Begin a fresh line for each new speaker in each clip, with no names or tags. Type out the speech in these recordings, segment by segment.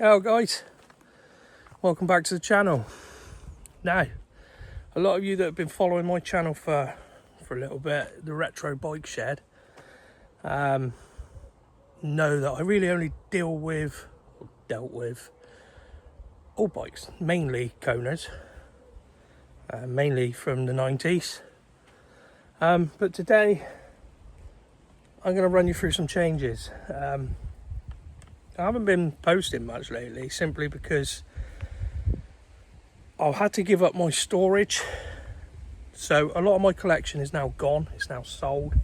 Hello guys, welcome back to the channel. Now, a lot of you that have been following my channel for a little bit, the Retro Bike Shed, know that I really only dealt with old bikes, mainly Koners, mainly from the 90s. But today I'm going to run you through some changes. I haven't been posting much lately simply because I've had to give up my storage. So a lot of my collection is now gone, it's now sold.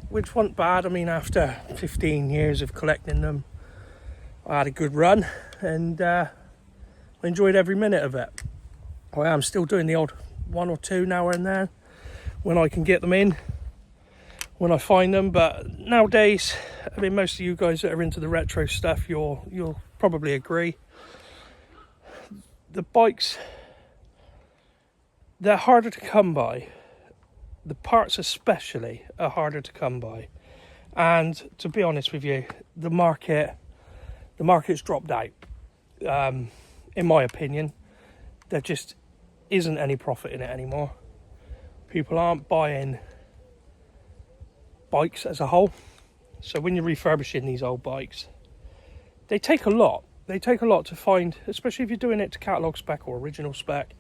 Which wasn't bad. I mean, after 15 years of collecting them, I had a good run and I enjoyed every minute of it. I am still doing the odd one or two now and then when I can get them in, when I find them. But nowadays, I mean, most of you guys that are into the retro stuff, you'll probably agree. The bikes, they're harder to come by. The parts especially are harder to come by. And to be honest with you, the market's dropped out. In my opinion, there just isn't any profit in it anymore. People aren't buying bikes as a whole. So when you're refurbishing these old bikes, they take a lot. They take a lot to find, especially if you're doing it to catalogue spec or original spec.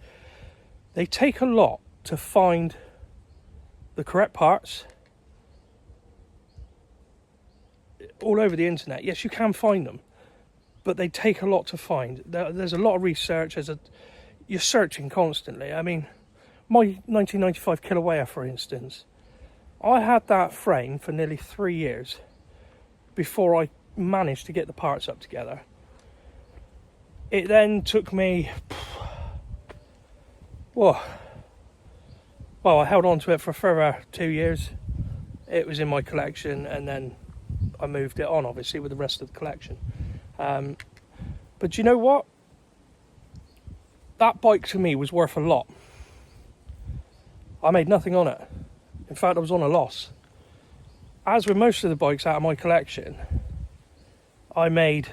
They take a lot to find the correct parts all over the internet. Yes, you can find them, but they take a lot to find. There's a lot of research. You're searching constantly. I mean, my 1995 Kilauea, for instance, I had that frame for nearly 3 years before I managed to get the parts up together. It then took me, well, I held on to it for a further 2 years. It was in my collection, and then I moved it on, obviously, with the rest of the collection. But you know what? That bike to me was worth a lot. I made nothing on it. In fact, I was on a loss. As with most of the bikes out of my collection, I made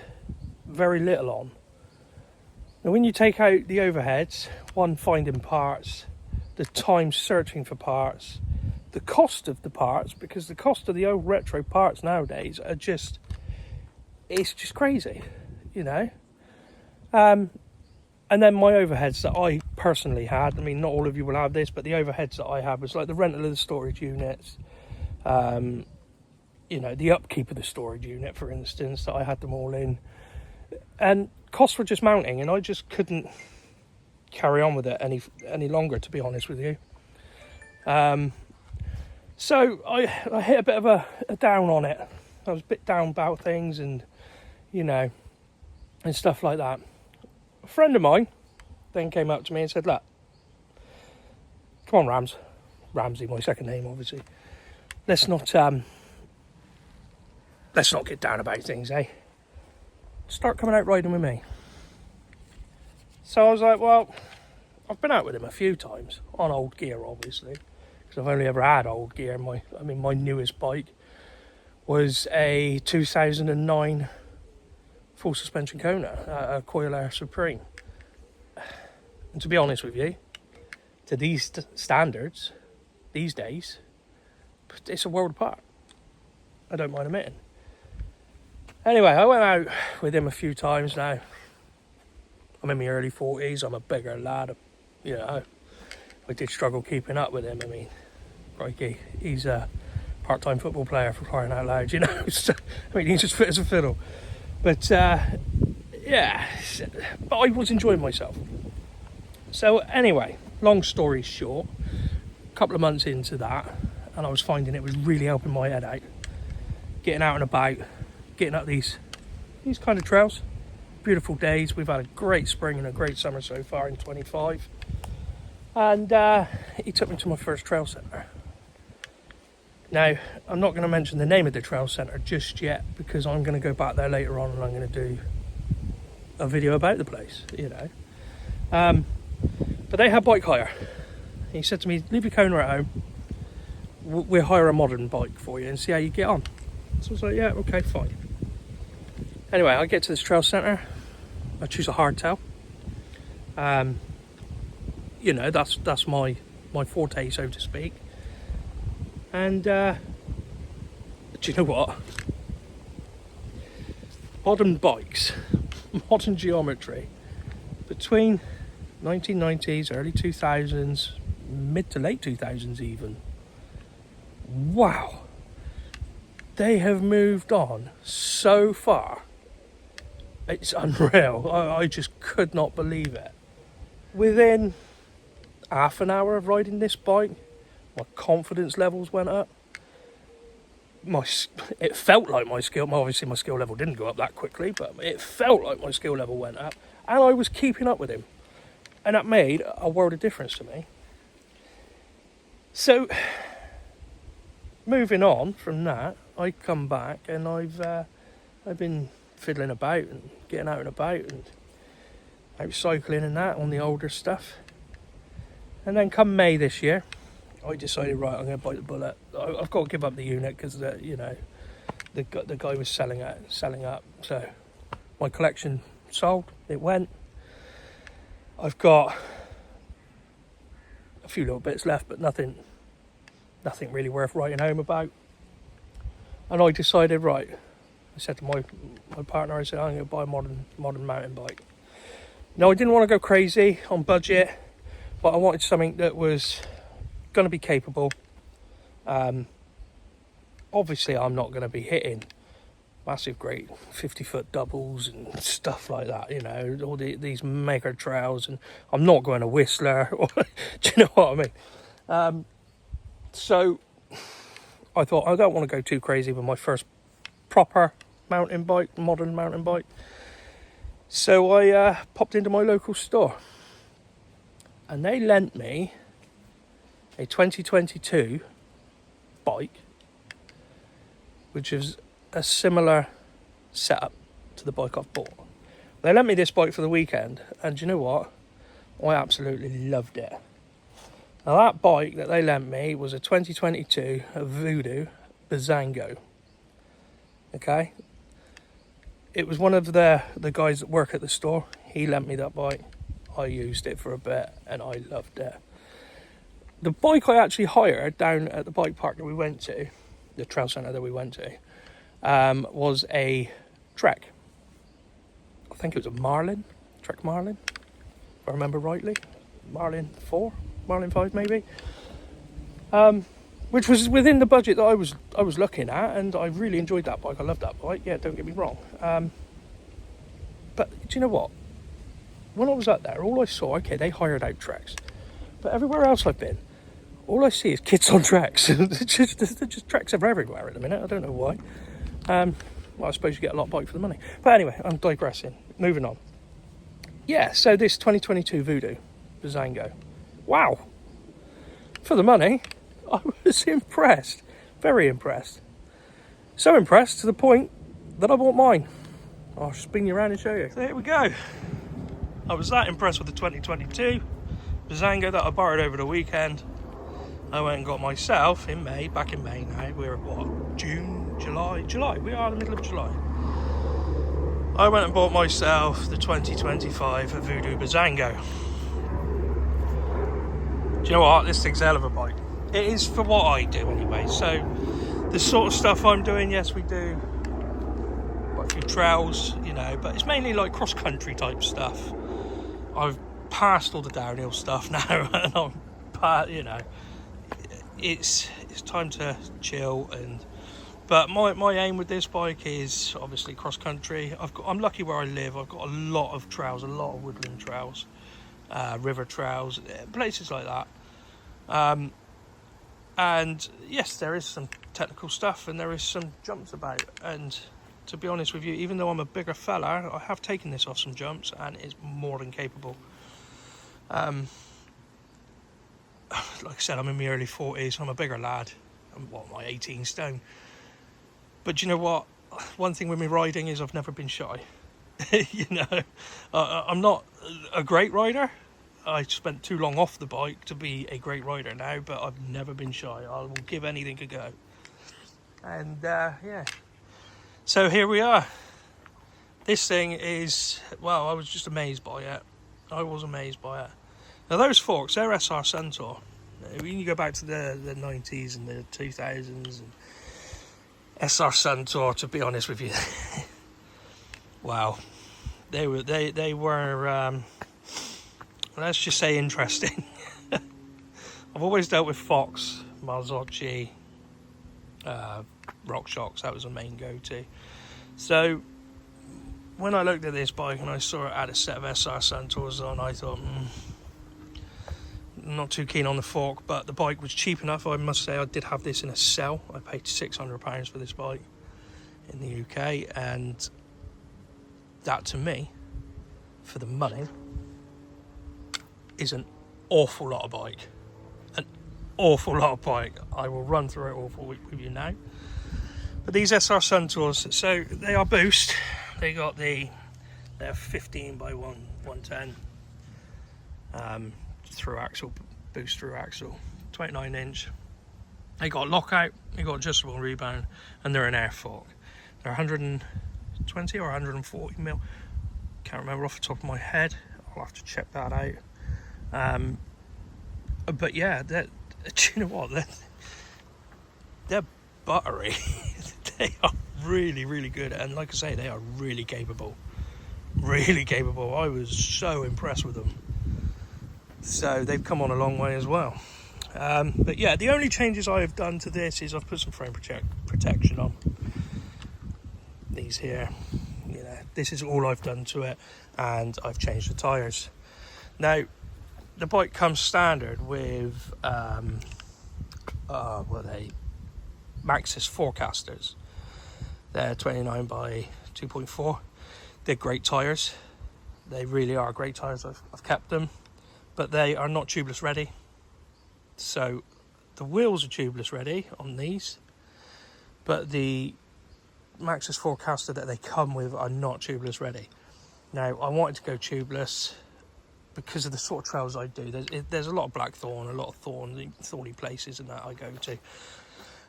very little on. Now, when you take out the overheads, finding parts, the time searching for parts, the cost of the parts, because the cost of the old retro parts nowadays are it's just crazy, you know. And then my overheads that I personally had, I mean, not all of you will have this, but the overheads that I had was like the rental of the storage units, you know, the upkeep of the storage unit, for instance, that I had them all in. And costs were just mounting, and I just couldn't carry on with it any longer, to be honest with you. So I hit a bit of a down on it. I was a bit down about things and, you know, and stuff like that. A friend of mine then came up to me and said, look, come on, Ramsey, my second name, obviously. Let's not get down about things, eh? Start coming out riding with me. So I was like, well, I've been out with him a few times on old gear, obviously, because I've only ever had old gear. My newest bike was a 2009 full suspension Kona, a Coil Air Supreme. And to be honest with you, to these standards, these days, it's a world apart. I don't mind admitting. Anyway, I went out with him a few times now. I'm in my early 40s, I'm a bigger lad, you know. I did struggle keeping up with him. I mean, crikey, he's a part-time football player, for crying out loud, you know. So, I mean, he's as fit as a fiddle. But, yeah, but I was enjoying myself. So anyway, long story short, a couple of months into that, and I was finding it was really helping my head out. Getting out and about, getting up these kind of trails. Beautiful days. We've had a great spring and a great summer so far in 25. And he took me to my first trail centre. Now, I'm not going to mention the name of the trail centre just yet, because I'm going to go back there later on and I'm going to do a video about the place, you know. But they had bike hire. He said to me, leave your Kona at home. We'll hire a modern bike for you and see how you get on. So I was like, yeah, okay, fine. Anyway, I get to this trail centre. I choose a hardtail. You know, that's my forte, so to speak. And do you know what? Modern bikes, modern geometry, between 1990s, early 2000s, mid to late 2000s even. Wow. They have moved on so far. It's unreal. I just could not believe it. Within half an hour of riding this bike, my confidence levels went up. It felt like my skill, obviously my skill level didn't go up that quickly, but it felt like my skill level went up, and I was keeping up with him, and that made a world of difference to me. So moving on from that, I come back and I've been fiddling about and getting out and about and out cycling and that on the older stuff. And then come May this year, I decided, right, I'm going to bite the bullet. I've got to give up the unit because you know, the guy was selling up. So my collection sold. It went. I've got a few little bits left, but nothing really worth writing home about. And I decided, right, I said to my partner, I said, I'm going to buy a modern mountain bike. Now, I didn't want to go crazy on budget, but I wanted something that was going to be capable. Obviously, I'm not going to be hitting massive, great 50-foot doubles and stuff like that, you know, all these mega trails, and I'm not going to Whistler. Do you know what I mean? So I thought, I don't want to go too crazy with my first proper mountain bike, modern mountain bike. So I popped into my local store, and they lent me a 2022 bike, which is a similar setup to the bike I've bought. They lent me this bike for the weekend, and you know what? I absolutely loved it. Now, that bike that they lent me was a 2022 Voodoo Bazango. Okay? It was one of the guys that work at the store. He lent me that bike. I used it for a bit, and I loved it. The bike I actually hired down at the bike park that we went to, the trail centre that we went to, was a Trek. I think it was a Marlin, Trek Marlin, if I remember rightly. Marlin 4, Marlin 5 maybe. Which was within the budget that I was looking at, and I really enjoyed that bike. I love that bike, yeah, don't get me wrong. But do you know what? When I was up there, all I saw, okay, they hired out Treks, but everywhere else I've been, all I see is kids on Treks. They're just Treks everywhere at the minute. I don't know why. Well, I suppose you get a lot of bike for the money. But anyway, I'm digressing. Moving on. Yeah, so this 2022 Voodoo Bazango. Wow. For the money, I was impressed. Very impressed. So impressed to the point that I bought mine. I'll spin you around and show you. So here we go. I was that impressed with the 2022 Bazango that I borrowed over the weekend. I went and got myself in May, back in May now. We're at what? June, July? July. We are in the middle of July. I went and bought myself the 2025 Voodoo Bazango. Do you know what? This thing's a hell of a bike. It is for what I do anyway. So the sort of stuff I'm doing, yes, we do quite a few trails, you know, but it's mainly like cross-country type stuff. I've passed all the downhill stuff now, and I'm, you know, it's time to chill. But my aim with this bike is obviously cross-country. I'm lucky where I live. I've got a lot of trails, a lot of woodland trails, river trails, places like that. And yes, there is some technical stuff and there is some jumps about, and to be honest with you, even though I'm a bigger fella, I have taken this off some jumps and it's more than capable. Like I said, I'm in my early 40s, I'm a bigger lad. I'm 18 stone. But you know what? One thing with me riding is I've never been shy. You know, I'm not a great rider. I spent too long off the bike to be a great rider now, but I've never been shy. I will give anything a go. And yeah, so here we are. This thing is, well, I was just amazed by it. I was amazed by it. Now those forks, they're SR Centaur. When you go back to the 90s and the 2000s, and SR Centaur, to be honest with you, wow, they were let's just say interesting. I've always dealt with Fox, Marzocchi, RockShox. That was a main go-to. So when I looked at this bike and I saw it had a set of SR Centaurs on, I thought, not too keen on the fork, but the bike was cheap enough. I must say I did have this in a sale. I paid £600 for this bike in the UK, and that to me, for the money, is an awful lot of bike. An awful lot of bike. I will run through it all with you now. But these SR Centaurs, so they are boost. They're 15 by 110 through axle, boost through axle, 29 inch. They got lockout, they got adjustable rebound, and they're an air fork. They're 120 or 140 mil. Can't remember off the top of my head. I'll have to check that out. But yeah, do you know what? They're buttery. They are really, really good, and like I say, they are really capable. Really capable. I was so impressed with them. So they've come on a long way as well. But yeah, the only changes I have done to this is I've put some frame protection on these here. You know, this is all I've done to it, and I've changed the tyres. Now, the bike comes standard with Maxxis Forecasters. They're 29 by 2.4. They're great tyres. They really are great tyres. I've kept them, but they are not tubeless ready. So the wheels are tubeless ready on these, but the Maxxis Forecaster that they come with are not tubeless ready. Now, I wanted to go tubeless because of the sort of trails I do. There's a lot of blackthorn, a lot of thorny places and that I go to.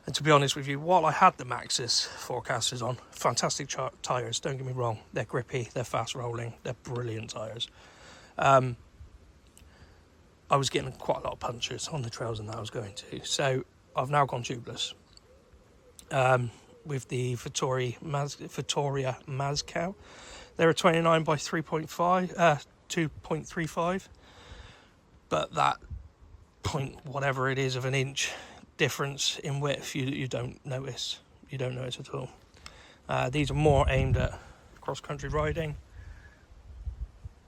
And to be honest with you, while I had the Maxxis Forecasters on, fantastic tyres, don't get me wrong. They're grippy, they're fast rolling, they're brilliant tyres. I was getting quite a lot of punctures on the trails and that I was going to. So I've now gone tubeless. With the Vittoria Mazcow. They're a 29 by 2.35. But that point, whatever it is of an inch difference in width, you don't notice. You don't notice at all. These are more aimed at cross-country riding.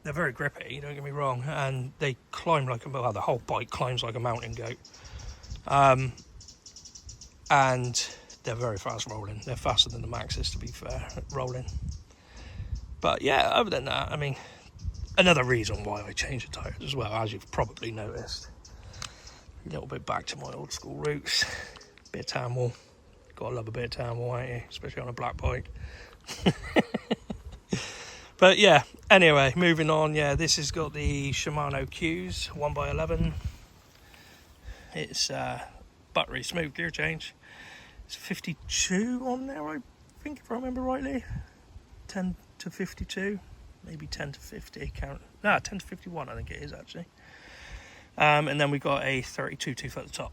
They're very grippy, don't get me wrong, and they climb like the whole bike climbs like a mountain goat. And they're very fast rolling. They're faster than the Maxxis, to be fair, rolling. But yeah, other than that, I mean, another reason why I changed the tyres as well, as you've probably noticed. A little bit back to my old school roots. Bit of Tamil. Gotta love a bit of Tamil, ain't you? Especially on a black bike. But yeah, anyway, moving on. Yeah, this has got the Shimano Qs 1x11. It's buttery smooth gear change. It's 52 on there, I think, if I remember rightly. 10 to 52, maybe 10 to 50. 10 to 51, I think it is actually. And then we got a 32 tooth at the top,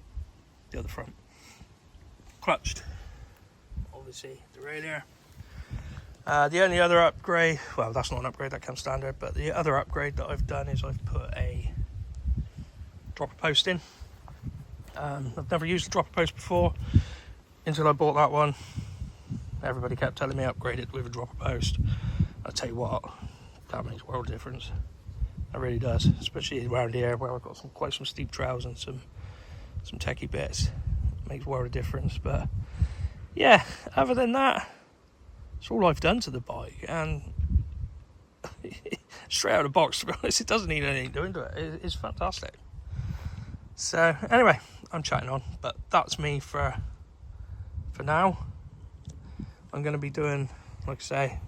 the other front. Clutched, obviously, derailleur. The only other upgrade, well, that's not an upgrade, that comes standard, but the other upgrade that I've done is I've put a dropper post in. I've never used a dropper post before until I bought that one. Everybody kept telling me upgrade it with a dropper post. I'll tell you what, that makes a world of difference. It really does, especially around here where I've got quite some steep trails and some techie bits. It makes a world of difference. But yeah, other than that, it's all I've done to the bike, and straight out of the box, to be honest, it doesn't need anything doing to it. It's fantastic. So anyway, I'm chatting on, but that's me for now. I'm going to be doing, like I say,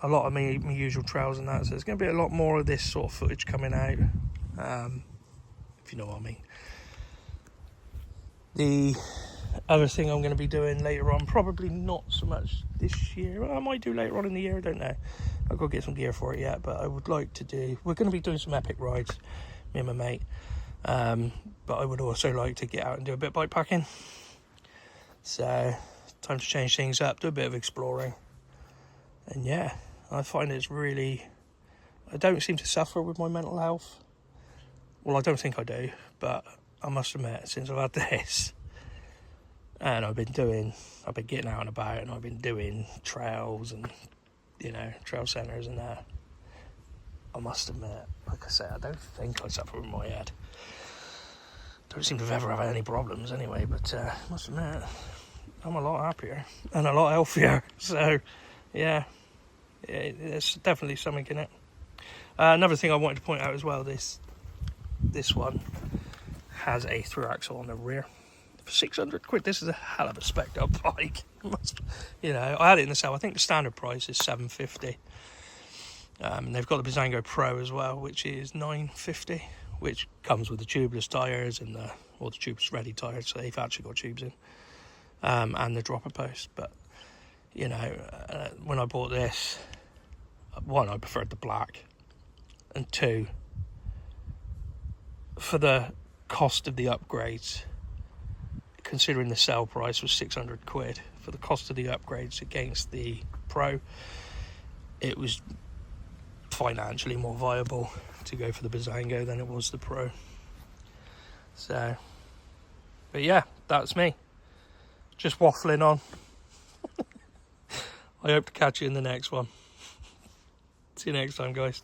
a lot of my usual trails and that, so there's going to be a lot more of this sort of footage coming out, if you know what I mean. The other thing I'm going to be doing later on, probably not so much this year. Well, I might do later on in the year, I don't know. I've got to get some gear for it yet, but I would like to do... We're going to be doing some epic rides, me and my mate. But I would also like to get out and do a bit of bike packing. So, time to change things up, do a bit of exploring. And yeah, I find it's really... I don't seem to suffer with my mental health. Well, I don't think I do, but I must admit, since I've had this, and I've been getting out and about, and I've been doing trails and, you know, trail centres and that, I must admit, like I say, I don't think I suffer with my head. Don't seem to have ever had any problems anyway, but I must admit, I'm a lot happier and a lot healthier. So, yeah, there's definitely something in it. Another thing I wanted to point out as well, this one has a through axle on the rear for 600 quid. This is a hell of a spec'd up bike. You know, I had it in the sale. I think the standard price is 750. And they've got the Bizango Pro as well, which is 950, which comes with the tubeless tyres and the tubeless ready tyres, so they've actually got tubes in, and the dropper post. But you know, when I bought this, one, I preferred the black, and two, for the cost of the upgrades, considering the sale price was 600 quid, for the cost of the upgrades against the Pro, it was financially more viable to go for the Bizango than it was the Pro. So, but yeah, that's me, just waffling on. I hope to catch you in the next one. See you next time, guys.